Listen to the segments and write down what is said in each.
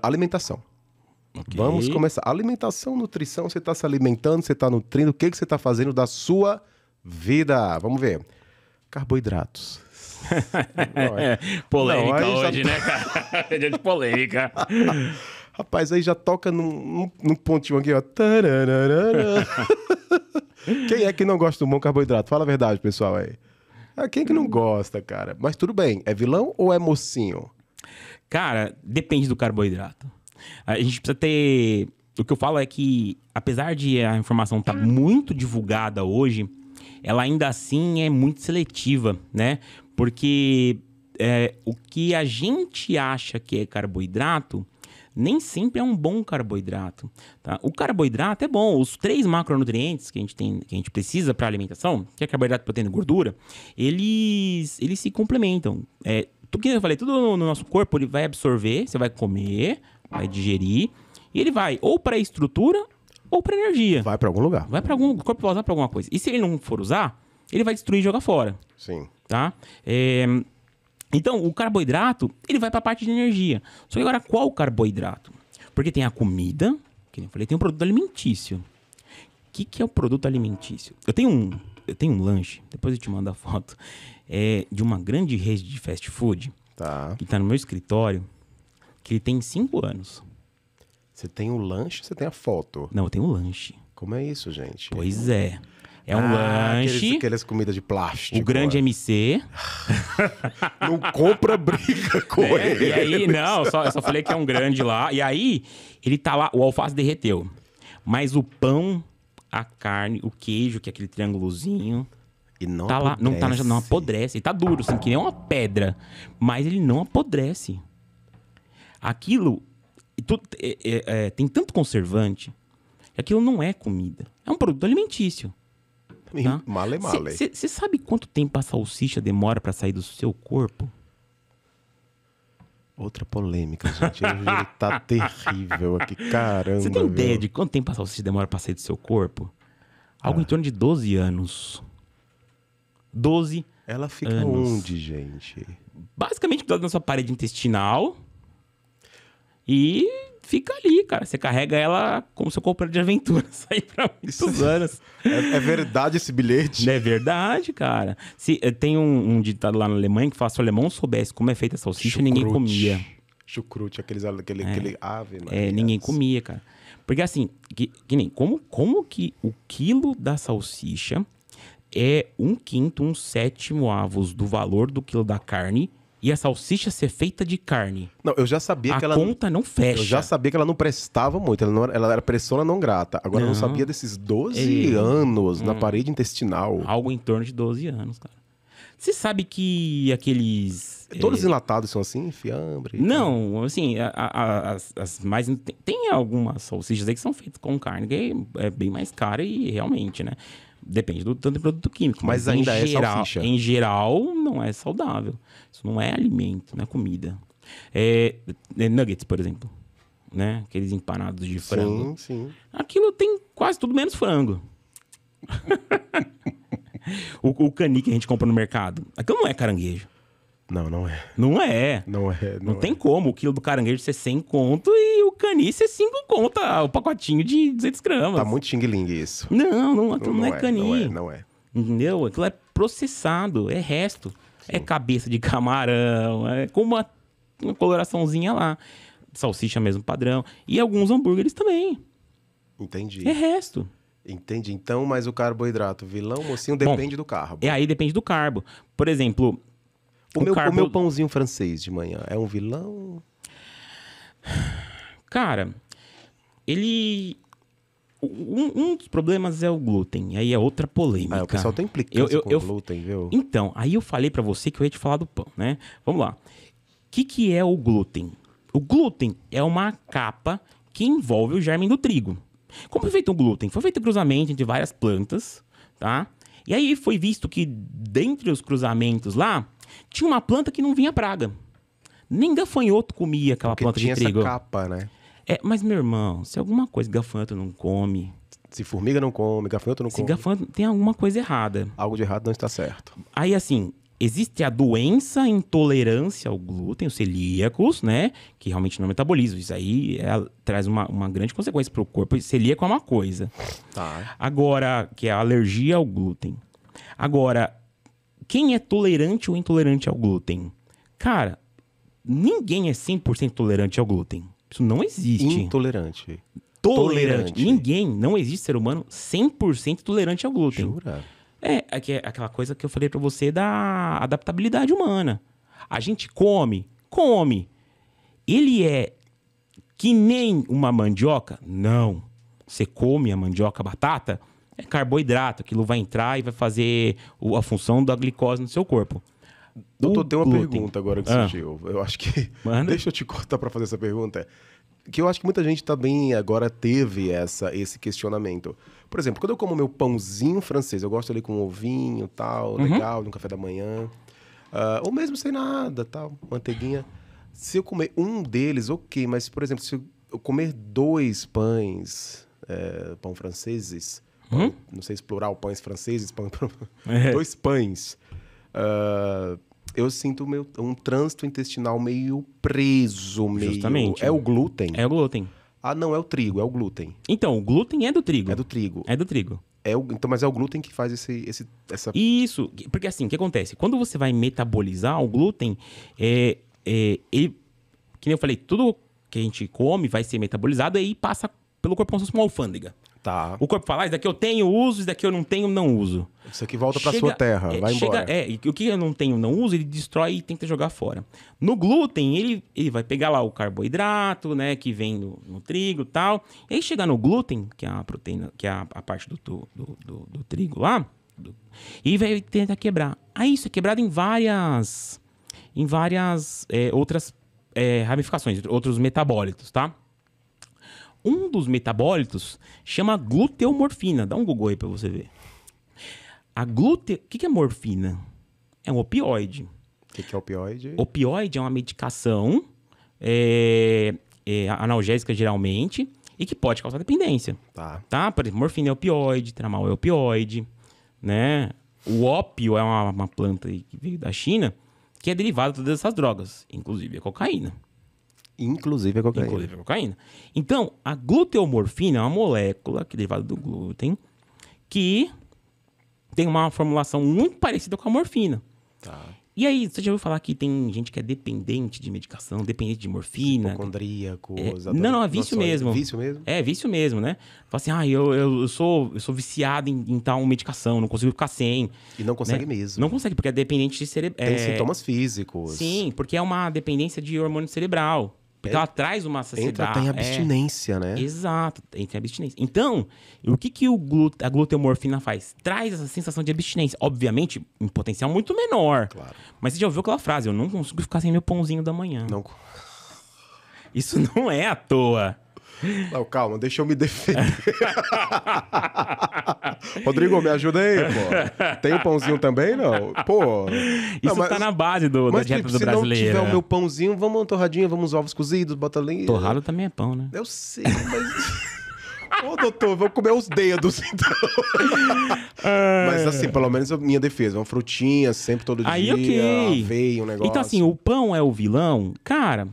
Alimentação. Ok. Vamos começar. Alimentação, nutrição, você está se alimentando, você está nutrindo, o que você está fazendo da sua vida? Vamos ver. Carboidratos. Polêmica Não, aí hoje, né, cara? É dia de polêmica. Rapaz, aí já toca num pontinho aqui, ó. Tararara. Quem é que não gosta do bom carboidrato? Fala a verdade, pessoal, aí. Quem é que não gosta, cara? Mas tudo bem, é vilão ou é mocinho? Cara, depende do carboidrato. A gente precisa ter... O que eu falo é que, apesar de a informação estar muito divulgada hoje, ela ainda assim é muito seletiva, né? Porque o que a gente acha que é carboidrato nem sempre é um bom carboidrato, tá? O carboidrato é bom. Os 3 macronutrientes que a gente precisa para alimentação, que é carboidrato, proteína e gordura, eles se complementam. Tudo que eu falei, tudo no nosso corpo ele vai absorver, você vai comer, vai digerir, e ele vai ou para estrutura ou para energia. Vai para algum lugar. O corpo vai usar para alguma coisa. E se ele não for usar, ele vai destruir e jogar fora. Sim. Tá? Então, o carboidrato, ele vai para a parte de energia. Só que agora, qual o carboidrato? Porque tem a comida, que eu falei, tem um produto alimentício. O que é o produto alimentício? Eu tenho um lanche, depois eu te mando a foto, de uma grande rede de fast food, Tá. que está no meu escritório, que ele tem 5 anos. Você tem o lanche, você tem a foto. Não, eu tenho um lanche. Como é isso, gente? Pois é. É um lanche. Aquelas comidas de plástico. O grande MC. Não compra briga com ele. E aí, não, eu só falei que é um grande lá. E aí, ele tá lá, o alface derreteu. Mas o pão, a carne, o queijo, que é aquele triângulozinho, E não tá lá, apodrece. não apodrece. Ele tá duro, assim, que nem uma pedra. Mas ele não apodrece. Aquilo tem tanto conservante que aquilo não é comida. É um produto alimentício. Tá? Male. Você sabe quanto tempo a salsicha demora pra sair do seu corpo? Outra polêmica, gente. Ele tá terrível aqui. Caramba. Você tem ideia de quanto tempo a salsicha demora pra sair do seu corpo? Algo em torno de 12 anos. 12 Ela fica anos. onde, gente? Basicamente, cuidado na sua parede intestinal. E fica ali, cara. Você carrega ela como seu companheiro de aventura. Sair pra muitos anos. É verdade esse bilhete? É verdade, cara. Tem um ditado lá na Alemanha que fala: se o alemão soubesse como é feita a salsicha, ninguém comia. Chucrute, aquele ave, Ninguém comia, cara. Porque assim, que nem, como que o quilo da salsicha é 1/5, 1/7 avos do valor do quilo da carne e a salsicha ser feita de carne? Não, eu já sabia que ela... A conta não fecha. Eu já sabia que ela não prestava muito, ela era persona não grata. Agora eu não sabia desses 12 anos na parede intestinal. Algo em torno de 12 anos, cara. Você sabe que aqueles... Todos enlatados são assim, fiambre? Não, assim, as mais... Tem algumas salsichas aí que são feitas com carne, que é bem mais cara e realmente, né? Depende do tanto de produto químico. Mas ainda é salsicha. Em geral, não é saudável. Isso não é alimento, não é comida. Nuggets, por exemplo. Né? Aqueles empanados de frango. Sim. Aquilo tem quase tudo menos frango. o cani que a gente compra no mercado. Aquilo não é caranguejo. Não, não é. Não é. Não tem como o quilo do caranguejo ser 100 conto e o cani ser 5 conto, o pacotinho de 200 gramas. Tá muito xing-ling isso. Aquilo não é cani. Não é. Entendeu? Aquilo é processado, é resto. Sim. É cabeça de camarão, é com uma coloraçãozinha lá. Salsicha mesmo padrão. E alguns hambúrgueres também. Entendi. É resto. Entendi. Então, mas o carboidrato, vilão, mocinho, depende do carbo. Aí depende do carbo. Por exemplo... O meu pãozinho francês de manhã é um vilão? Cara, ele... Um dos problemas é o glúten. Aí é outra polêmica. O pessoal tem implicância com glúten, viu? Então, aí eu falei pra você que eu ia te falar do pão, né? Vamos lá. O que é o glúten? O glúten é uma capa que envolve o germe do trigo. Como foi feito o glúten? Foi feito cruzamento entre várias plantas, tá? E aí foi visto que dentre os cruzamentos lá, tinha uma planta que não vinha praga. Nem gafanhoto comia aquela planta de trigo. Essa capa, né? Mas, meu irmão, se alguma coisa gafanhoto não come... Se formiga não come, gafanhoto não come... Se gafanhoto tem alguma coisa errada. Algo de errado não está certo. Aí, assim, existe a doença intolerância ao glúten, os celíacos, né? Que realmente não metabolizam. Isso aí traz uma grande consequência para o corpo. Celíaco é uma coisa. Tá. Agora, que é a alergia ao glúten. Agora, quem é tolerante ou intolerante ao glúten? Cara, ninguém é 100% tolerante ao glúten. Isso não existe. Intolerante. Tolerante. Ninguém, não existe ser humano 100% tolerante ao glúten. Jura? É aquela coisa que eu falei pra você da adaptabilidade humana. A gente come. Ele é que nem uma mandioca? Não. Você come a mandioca, a batata, é carboidrato. Aquilo vai entrar e vai fazer a função da glicose no seu corpo. Doutor, tem uma glúten. pergunta agora que surgiu. Eu acho que... Manda. Deixa eu te cortar para fazer essa pergunta. Que eu acho que muita gente também agora teve esse questionamento. Por exemplo, quando eu como meu pãozinho francês, eu gosto ali com um ovinho, tal, legal, no café da manhã. Ou mesmo sem nada, tal, manteiguinha. Se eu comer um deles, ok. Mas, por exemplo, se eu comer 2 pães, pão franceses, não sei se plural, pães franceses, 2 pães, eu sinto um trânsito intestinal meio preso, Justamente. É o glúten? É o glúten. Ah, não, é o trigo, é o glúten. Então, o glúten é do trigo. É do trigo. É do trigo. Então, mas é o glúten que faz essa... Isso, porque assim, o que acontece? Quando você vai metabolizar o glúten, ele, que nem eu falei, tudo que a gente come vai ser metabolizado e aí passa pelo corpo como se fosse uma alfândega. Tá. O corpo fala, isso daqui eu tenho, uso, isso daqui eu não tenho, não uso. Isso aqui volta pra sua terra, vai embora. E o que eu não tenho, não uso, ele destrói e tenta jogar fora. No glúten, ele vai pegar lá o carboidrato, né, que vem no trigo e tal. E aí chegar no glúten, que é a proteína, que é a parte do trigo lá, e vai tentar quebrar. Aí isso é quebrado em várias outras ramificações, outros metabólitos, tá? Um dos metabólitos chama gluteomorfina. Dá um Google aí pra você ver. O que é morfina? É um opioide. O que é opioide? Opioide é uma medicação analgésica, geralmente, e que pode causar dependência. Tá? Por exemplo, morfina é opioide, tramal é opioide, né? O ópio é uma planta que veio da China, que é derivada de todas essas drogas, inclusive a cocaína. Inclusive a cocaína. Então, a gluteomorfina é uma molécula que é derivada do glúten que tem uma formulação muito parecida com a morfina. Tá. E aí, você já ouviu falar que tem gente que é dependente de medicação, dependente de morfina? Hipocondríaco. Não, é vício mesmo. É vício mesmo? É vício mesmo, né? Fala assim, eu sou viciado em tal medicação, não consigo ficar sem. E não consegue né? mesmo. Não consegue, porque é dependente de cerebral. Tem sintomas físicos. Sim, porque é uma dependência de hormônio cerebral. Porque ela traz uma saciedade. Entra, tem abstinência, né? Exato, entra abstinência. Então, o que a gluteomorfina faz? Traz essa sensação de abstinência. Obviamente, em potencial muito menor. Claro. Mas você já ouviu aquela frase, eu não consigo ficar sem meu pãozinho da manhã. Não. Isso não é à toa. Não, calma, deixa eu me defender. Rodrigo, me ajuda aí, pô. Tem o pãozinho também, não? Pô. Isso tá na base da dieta do brasileiro. Se não tiver o meu pãozinho, vamos uma torradinha, vamos ovos cozidos, bota ali. Torrada também é pão, né? Eu sei, mas... Ô, doutor, vou comer os dedos, então. Mas assim, pelo menos a minha defesa. Uma frutinha sempre, todo dia. Ok. Aveia, um negócio. Então assim, o pão é o vilão? Cara,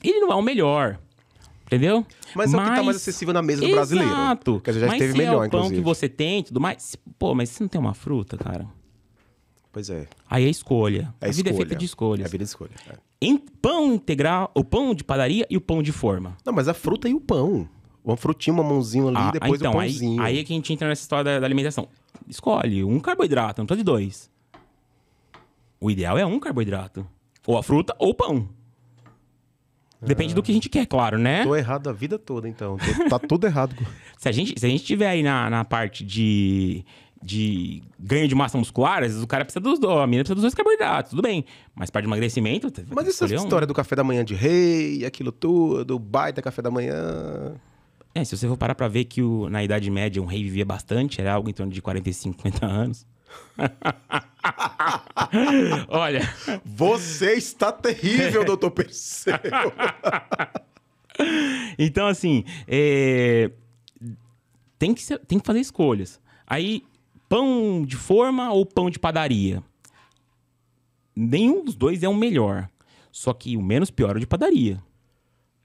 ele não é o melhor. Entendeu? Mas é o que tá mais acessível na mesa do brasileiro. Exato. Que a gente já esteve melhor, é o pão inclusive. que você tem e tudo mais. Pô, mas você não tem uma fruta, cara? Pois é. Aí é escolha. É a vida escolha. é feita de escolhas. É vida de escolha. Pão integral, o pão de padaria e o pão de forma. Não, mas a fruta e o pão. Uma frutinha, uma mãozinho ali, depois então, o pãozinho. Aí é que a gente entra nessa história da alimentação. Escolhe um carboidrato, não precisa de 2. O ideal é um carboidrato. Ou a fruta ou o pão. Depende do que a gente quer, claro, né? Tô errado a vida toda, então. Tá tudo errado. Se a gente tiver aí na parte de ganho de massa muscular, às vezes o cara precisa a menina precisa dos 2 carboidratos, tudo bem. Mas para de emagrecimento... Mas essa história do café da manhã de rei, aquilo tudo, baita café da manhã... Se você for parar pra ver que na Idade Média um rei vivia bastante, era algo em torno de 45, 50 anos. Olha... Você está terrível, doutor Perseu. Então, assim, tem que fazer escolhas. Aí, pão de forma ou pão de padaria? nenhum dos dois é o melhor. Só que o menos pior é o de padaria.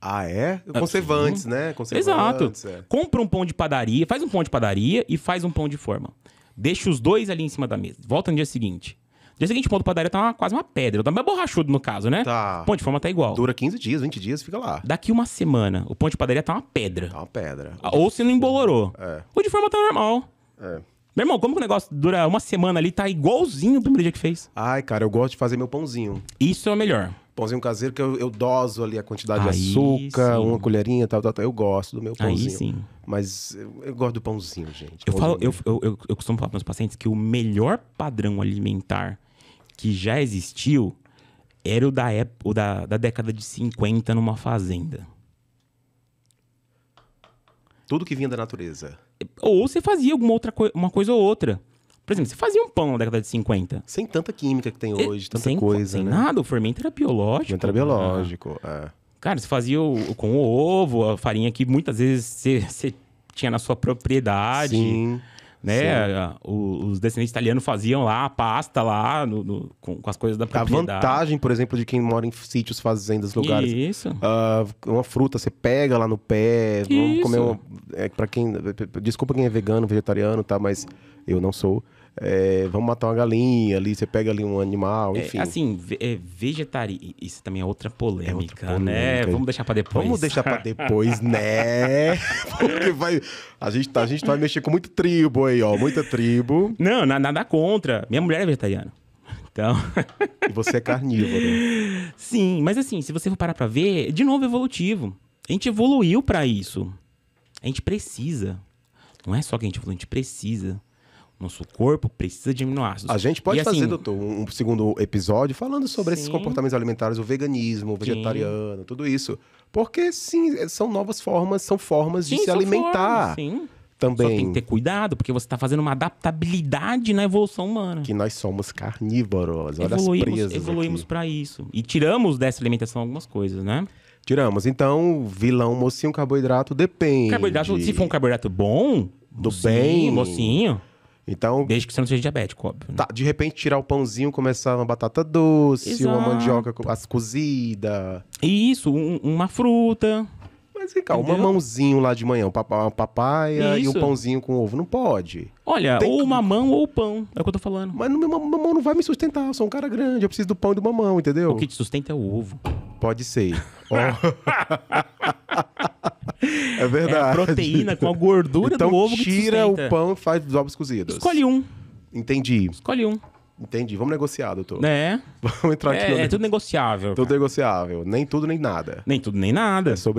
Ah, é? Conservantes, né? Conservantes, Exato. Compra um pão de padaria, faz um pão de padaria e faz um pão de forma. Deixa os dois ali em cima da mesa. Volta no dia seguinte. No dia seguinte, o pão de padaria tá quase uma pedra. Tá mais borrachudo no caso, né? Tá. O pão de forma tá igual. Dura 15 dias, 20 dias, fica lá. Daqui uma semana, o pão de padaria tá uma pedra. Tá uma pedra. Ou se não embolorou. É. O de forma tá normal. É. Meu irmão, como que o negócio dura uma semana ali, tá igualzinho o primeiro dia que fez? Ai, cara, eu gosto de fazer meu pãozinho. Isso é o melhor. Pãozinho caseiro que eu doso ali a quantidade de Aí açúcar, sim. uma colherinha, tal. Eu gosto do meu pãozinho. Aí sim. Mas eu gosto do pãozinho, gente. Eu Pãozinho. costumo falar para meus pacientes que o melhor padrão alimentar que já existiu era o da década de 50 numa fazenda. Tudo que vinha da natureza. Ou você fazia alguma outra uma coisa ou outra. Por exemplo, você fazia um pão na década de 50. Sem tanta química que tem hoje, tanta sem coisa, sem né? nada, o fermento era biológico. Fermento era biológico, é. Cara, você fazia com o ovo, a farinha que muitas vezes você tinha na sua propriedade. Sim. Né? Os descendentes italianos faziam lá a pasta lá com as coisas da A propriedade. vantagem, por exemplo, de quem mora em sítios, fazendas, lugares. Isso. Uma fruta, você pega lá no pé. Vamos Isso. comer uma. Para quem. Desculpa quem é vegano, vegetariano, tá? Mas eu não sou. Vamos matar uma galinha ali, você pega ali um animal, enfim. Assim, vegetariano. Isso também é outra polêmica, polêmica. né? Vamos deixar pra depois. Vamos deixar pra depois, né? Porque a gente vai mexer com muita tribo aí, ó. Muita tribo. Não, nada contra. Minha mulher é vegetariana. Então. E você é carnívoro. Sim, mas assim, se você for parar pra ver, de novo, evolutivo. A gente evoluiu pra isso. A gente precisa. Não é só que a gente evoluiu, a gente precisa. Nosso corpo precisa de aminoácidos. A gente pode E, fazer, assim, doutor, um segundo episódio falando sobre esses Sim. comportamentos alimentares, o veganismo, o vegetariano, tudo isso. Porque, sim, são novas formas, são formas de sim, se são alimentar formas, sim. também. Só tem que ter cuidado, porque você está fazendo uma adaptabilidade na evolução humana. Que nós somos carnívoros, olha as presas Evoluímos aqui. para isso. E tiramos dessa alimentação algumas coisas, né? Tiramos. Então, vilão, mocinho, carboidrato, depende. Carboidrato, se for um carboidrato bom, Do mocinho, bem. mocinho, Então, desde que você não seja diabético, óbvio. Né? tá, de repente, tirar o pãozinho, começar uma batata doce, Exato. uma mandioca cozida. E isso, uma fruta. Mas vem cá, um Entendeu? mamãozinho lá de manhã, uma papaya e um Isso. pãozinho com ovo. Não pode. Olha, Tem ou que- mamão ou pão. É o que eu tô falando. Mas meu mamão não vai me sustentar, eu sou um cara grande, eu preciso do pão e do mamão, entendeu? O que te sustenta é o ovo. Pode ser. Ó. É É verdade. a proteína com a gordura então, do ovo que te tira o sustenta. pão e faz os ovos cozidos. Escolhe um. Entendi. Escolhe um. Entendi. Vamos negociar, doutor. É. Vamos entrar aqui no... É tudo negociável. Tudo cara. negociável. Nem tudo, nem nada. Nem tudo, nem nada. É sobre